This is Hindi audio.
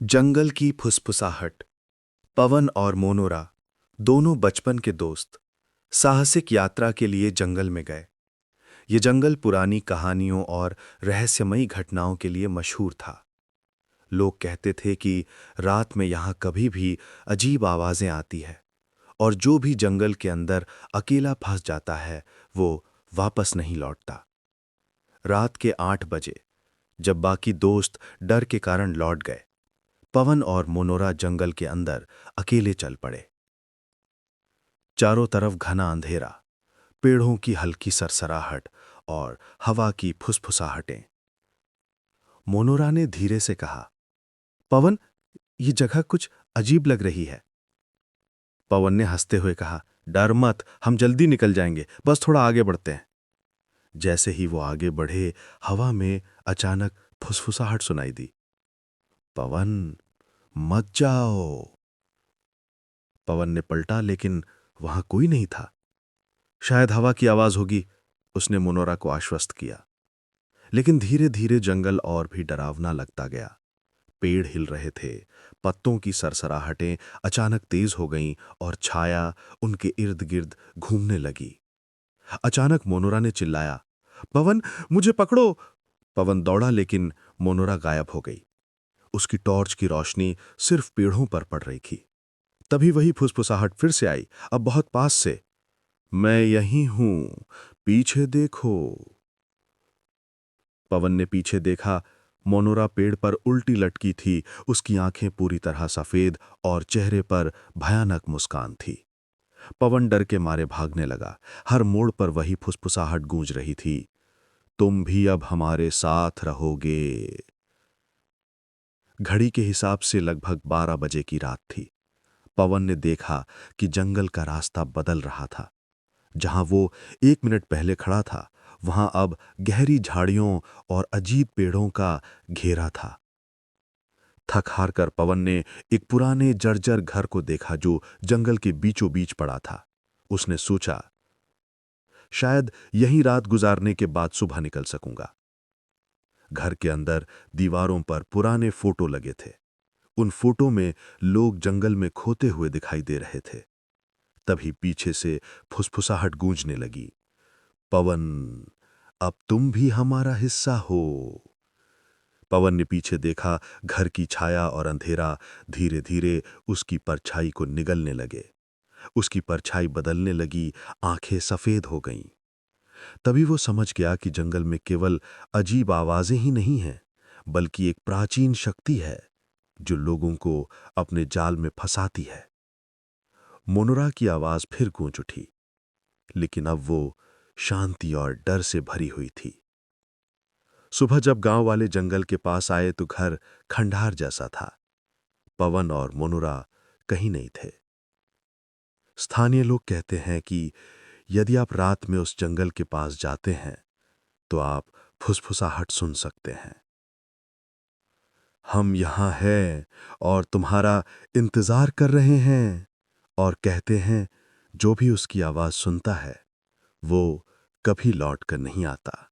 जंगल की फुसफुसाहट। पवन और मोनोरा दोनों बचपन के दोस्त साहसिक यात्रा के लिए जंगल में गए। ये जंगल पुरानी कहानियों और रहस्यमयी घटनाओं के लिए मशहूर था। लोग कहते थे कि रात में यहाँ कभी भी अजीब आवाजें आती है और जो भी जंगल के अंदर अकेला फंस जाता है वो वापस नहीं लौटता। रात के 8 बजे जब बाकी दोस्त डर के कारण लौट गए, पवन और मोनोरा जंगल के अंदर अकेले चल पड़े। चारों तरफ घना अंधेरा, पेड़ों की हल्की सरसराहट और हवा की फुसफुसाहटें। मोनोरा ने धीरे से कहा, पवन, ये जगह कुछ अजीब लग रही है। पवन ने हंसते हुए कहा, डर मत, हम जल्दी निकल जाएंगे, बस थोड़ा आगे बढ़ते हैं। जैसे ही वो आगे बढ़े, हवा में अचानक फुसफुसाहट सुनाई दी। पवन, मत जाओ। पवन ने पलटा, लेकिन वहां कोई नहीं था। शायद हवा की आवाज होगी, उसने मोनोरा को आश्वस्त किया। लेकिन धीरे धीरे जंगल और भी डरावना लगता गया। पेड़ हिल रहे थे, पत्तों की सरसराहटें अचानक तेज हो गईं और छाया उनके इर्द गिर्द घूमने लगी। अचानक मोनोरा ने चिल्लाया, पवन, मुझे पकड़ो। पवन दौड़ा, लेकिन मोनोरा गायब हो गई। उसकी टॉर्च की रोशनी सिर्फ पेड़ों पर पड़ रही थी। तभी वही फुसफुसाहट फिर से आई, अब बहुत पास से। मैं यहीं हूं, पीछे देखो। पवन ने पीछे देखा। मोनोरा पेड़ पर उल्टी लटकी थी, उसकी आंखें पूरी तरह सफेद और चेहरे पर भयानक मुस्कान थी। पवन डर के मारे भागने लगा। हर मोड़ पर वही फुसफुसाहट गूंज रही थी, तुम भी अब हमारे साथ रहोगे। घड़ी के हिसाब से लगभग 12 बजे की रात थी। पवन ने देखा कि जंगल का रास्ता बदल रहा था। जहां वो 1 मिनट पहले खड़ा था, वहां अब गहरी झाड़ियों और अजीब पेड़ों का घेरा था। थक हार कर पवन ने एक पुराने जर्जर घर को देखा जो जंगल के बीचों बीच पड़ा था। उसने सोचा, शायद यहीं रात गुजारने के बाद सुबह निकल सकूंगा। घर के अंदर दीवारों पर पुराने फोटो लगे थे। उन फोटो में लोग जंगल में खोते हुए दिखाई दे रहे थे। तभी पीछे से फुसफुसाहट गूंजने लगी, पवन, अब तुम भी हमारा हिस्सा हो। पवन ने पीछे देखा। घर की छाया और अंधेरा धीरे धीरे उसकी परछाई को निगलने लगे। उसकी परछाई बदलने लगी, आंखें सफेद हो गईं। तभी वो समझ गया कि जंगल में केवल अजीब आवाजें ही नहीं हैं, बल्कि एक प्राचीन शक्ति है जो लोगों को अपने जाल में फंसाती है। मोनोरा की आवाज फिर गूंज उठी, लेकिन अब वो शांति और डर से भरी हुई थी। सुबह जब गांव वाले जंगल के पास आए तो घर खंडहर जैसा था। पवन और मोनोरा कहीं नहीं थे। स्थानीय लोग कहते हैं कि यदि आप रात में उस जंगल के पास जाते हैं तो आप फुसफुसाहट सुन सकते हैं। हम यहां हैं और तुम्हारा इंतजार कर रहे हैं, और कहते हैं जो भी उसकी आवाज सुनता है वो कभी लौट कर नहीं आता।